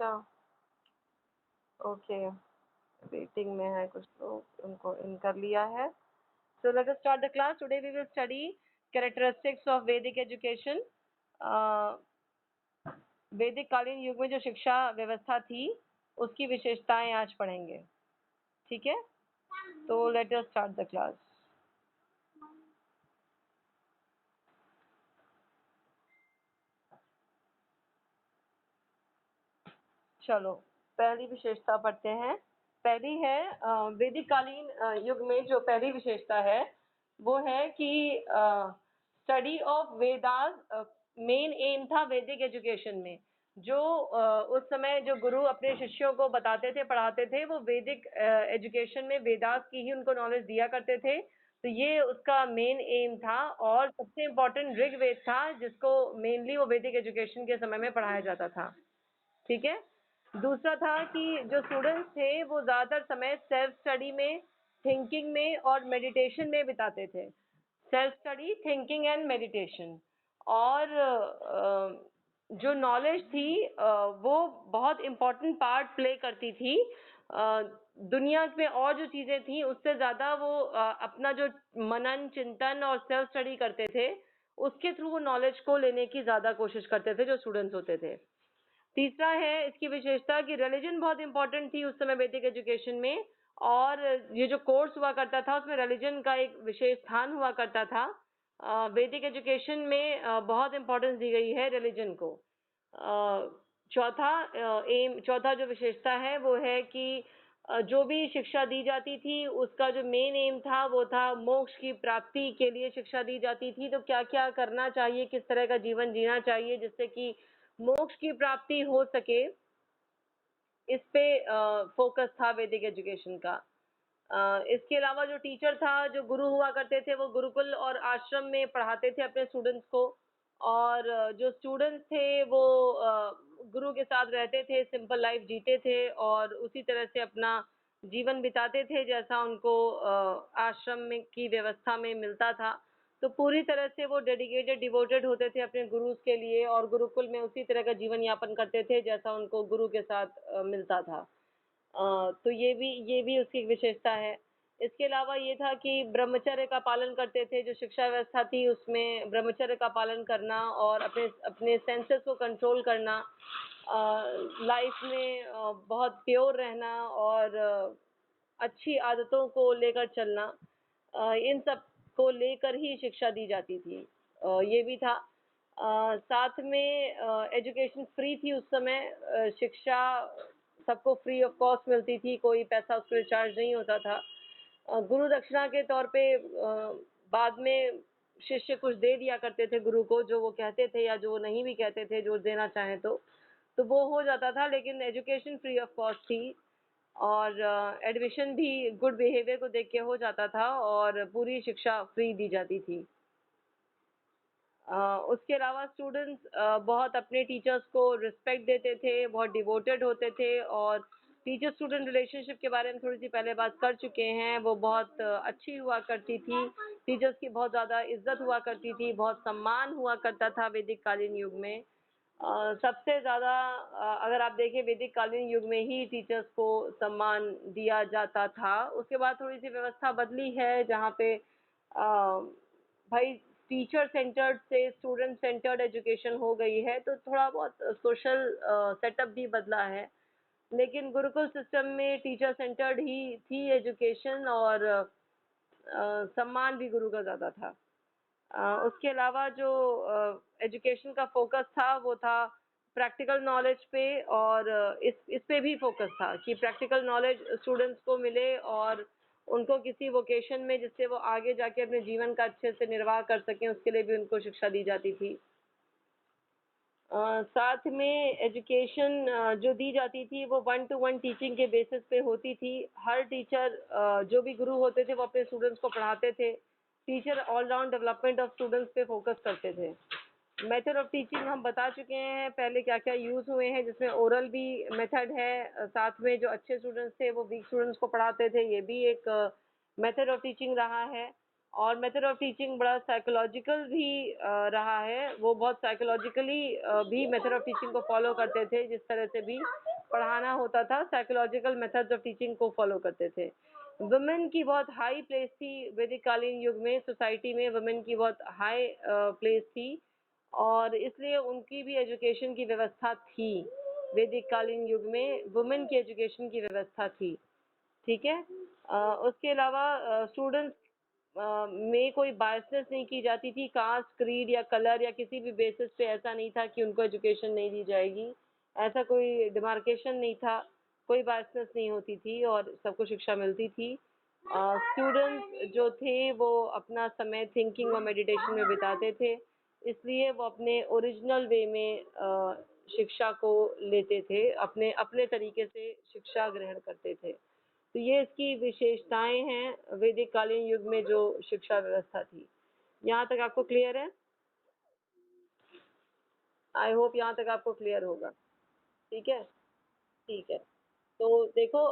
अच्छा, okay. Waiting में है कुछ लोग, उनको इन कर लिया है। So let us start the class. Today we will study characteristics of Vedic education. वैदिक कालीन युग में जो शिक्षा व्यवस्था थी उसकी विशेषताएं आज पढ़ेंगे। ठीक है, तो let us start the class. चलो पहली विशेषता पढ़ते हैं। पहली है वैदिक कालीन युग में जो पहली विशेषता है वो है कि study of Vedas main M था वैदिक एजुकेशन में। जो उस समय जो गुरु अपने शिष्यों को बताते थे, पढ़ाते थे, वो वैदिक एजुकेशन में वेदास की ही उनको नॉलेज दिया करते थे। तो ये उसका मेन एम था और सबसे इम्पोर्टेंट ऋग्वेद था जिसको मेनली वो वैदिक एजुकेशन के समय में पढ़ाया जाता था। ठीक है। दूसरा था कि जो स्टूडेंट्स थे वो ज़्यादातर समय सेल्फ स्टडी में, थिंकिंग में और मेडिटेशन में बिताते थे। Self study, thinking and meditation. और जो नॉलेज थी वो बहुत इम्पोर्टेंट पार्ट प्ले करती थी। दुनिया में और जो चीज़ें थी उससे ज़्यादा वो अपना जो मनन, चिंतन और सेल्फ स्टडी करते थे उसके थ्रू वो नॉलेज को लेने की ज़्यादा कोशिश करते थे जो स्टूडेंट्स होते थे। तीसरा है इसकी विशेषता कि रिलीजन बहुत इंपॉर्टेंट थी उस समय वैदिक एजुकेशन में, और ये जो कोर्स हुआ करता था उसमें रिलीजन का एक विशेष स्थान हुआ करता था। वैदिक एजुकेशन में बहुत इंपॉर्टेंस दी गई है रिलीजन को। चौथा जो विशेषता है वो है कि जो भी शिक्षा दी जाती थी उसका जो मेन एम था वो था मोक्ष की प्राप्ति के लिए शिक्षा दी जाती थी। तो क्या क्या करना चाहिए, किस तरह का जीवन जीना चाहिए जिससे कि मोक्ष की प्राप्ति हो सके, इस पे फोकस था वैदिक एजुकेशन का। इसके अलावा जो टीचर था, जो गुरु हुआ करते थे, वो गुरुकुल और आश्रम में पढ़ाते थे अपने स्टूडेंट्स को। और जो स्टूडेंट्स थे वो गुरु के साथ रहते थे, सिंपल लाइफ जीते थे और उसी तरह से अपना जीवन बिताते थे जैसा उनको आश्रम में की व्यवस्था में मिलता था। तो पूरी तरह से वो डेडिकेटेड, डिवोटेड होते थे अपने गुरुज के लिए और गुरुकुल में उसी तरह का जीवन यापन करते थे जैसा उनको गुरु के साथ मिलता था। तो ये भी उसकी एक विशेषता है। इसके अलावा ये था कि ब्रह्मचर्य का पालन करते थे। जो शिक्षा व्यवस्था थी उसमें ब्रह्मचर्य का पालन करना और अपने अपने सेंसेस को कंट्रोल करना, लाइफ में बहुत प्योर रहना और अच्छी आदतों को लेकर चलना, इन सब को लेकर ही शिक्षा दी जाती थी। ये भी था। साथ में एजुकेशन फ्री थी उस समय। शिक्षा सबको फ्री ऑफ कॉस्ट मिलती थी, कोई पैसा उसके लिए चार्ज नहीं होता था। गुरु दक्षिणा के तौर पे बाद में शिष्य कुछ दे दिया करते थे गुरु को, जो वो कहते थे या जो वो नहीं भी कहते थे, जो देना चाहें तो वो हो जाता था। लेकिन एजुकेशन फ्री ऑफ कॉस्ट थी और एडमिशन भी गुड बिहेवियर को देख के हो जाता था और पूरी शिक्षा फ्री दी जाती थी। उसके अलावा स्टूडेंट्स बहुत अपने टीचर्स को रिस्पेक्ट देते थे, बहुत डिवोटेड होते थे। और टीचर स्टूडेंट रिलेशनशिप के बारे में थोड़ी सी पहले बात कर चुके हैं, वो बहुत अच्छी हुआ करती थी। टीचर्स की बहुत ज़्यादा इज्जत हुआ करती थी, बहुत सम्मान हुआ करता था वैदिक कालीन युग में। सबसे ज़्यादा अगर आप देखें वैदिक कालीन युग में ही टीचर्स को सम्मान दिया जाता था। उसके बाद थोड़ी सी व्यवस्था बदली है जहाँ पे भाई टीचर सेंटर्ड से स्टूडेंट सेंटर्ड एजुकेशन हो गई है, तो थोड़ा बहुत सोशल सेटअप भी बदला है। लेकिन गुरुकुल सिस्टम में टीचर सेंटर्ड ही थी एजुकेशन और सम्मान भी गुरु का ज़्यादा था। उसके अलावा जो एजुकेशन का फोकस था वो था प्रैक्टिकल नॉलेज पे, और इस पे भी फोकस था कि प्रैक्टिकल नॉलेज स्टूडेंट्स को मिले और उनको किसी वोकेशन में जिससे वो आगे जाके अपने जीवन का अच्छे से निर्वाह कर सकें, उसके लिए भी उनको शिक्षा दी जाती थी। साथ में एजुकेशन जो दी जाती थी वो 1-to-1 टीचिंग के बेसिस पे होती थी। हर टीचर जो भी गुरु होते थे वो अपने स्टूडेंट्स को पढ़ाते थे। Teacher all round development of students पे फोकस करते थे। मेथड ऑफ टीचिंग हम बता चुके हैं पहले क्या क्या यूज़ हुए हैं, जिसमें ओरल भी मेथड है। साथ में जो अच्छे स्टूडेंट्स थे वो वीक स्टूडेंट्स को पढ़ाते थे, ये भी एक मेथड ऑफ टीचिंग रहा है। और मेथड ऑफ टीचिंग बड़ा साइकोलॉजिकल भी रहा है। वो बहुत साइकोलॉजिकली भी मेथड ऑफ टीचिंग को फॉलो करते थे। जिस तरह से भी पढ़ाना होता था, साइकोलॉजिकल मेथड्स ऑफ टीचिंग को फॉलो करते थे। वुमेन की बहुत हाई प्लेस थी वैदिक कालीन युग में। सोसाइटी में वुमेन की बहुत हाई प्लेस थी और इसलिए उनकी भी एजुकेशन की व्यवस्था थी। वैदिक कालीन युग में वुमेन की एजुकेशन की व्यवस्था थी। ठीक है। उसके अलावा स्टूडेंट्स में कोई बायसनेस नहीं की जाती थी, कास्ट, क्रीड या कलर या किसी भी बेसिस पे ऐसा नहीं था कि उनको एजुकेशन नहीं दी जाएगी। ऐसा कोई डिमार्केशन नहीं था, कोई बायसनेस नहीं होती थी और सबको शिक्षा मिलती थी। स्टूडेंट्स जो थे वो अपना समय थिंकिंग और मेडिटेशन में बिताते थे, इसलिए वो अपने ओरिजिनल वे में शिक्षा को लेते थे, अपने अपने तरीके से शिक्षा ग्रहण करते थे। तो ये इसकी विशेषताएं हैं वैदिक कालीन युग में जो शिक्षा व्यवस्था थी। यहाँ तक आपको क्लियर है? आई होप यहाँ तक आपको क्लियर होगा। ठीक है। ठीक है। तो देखो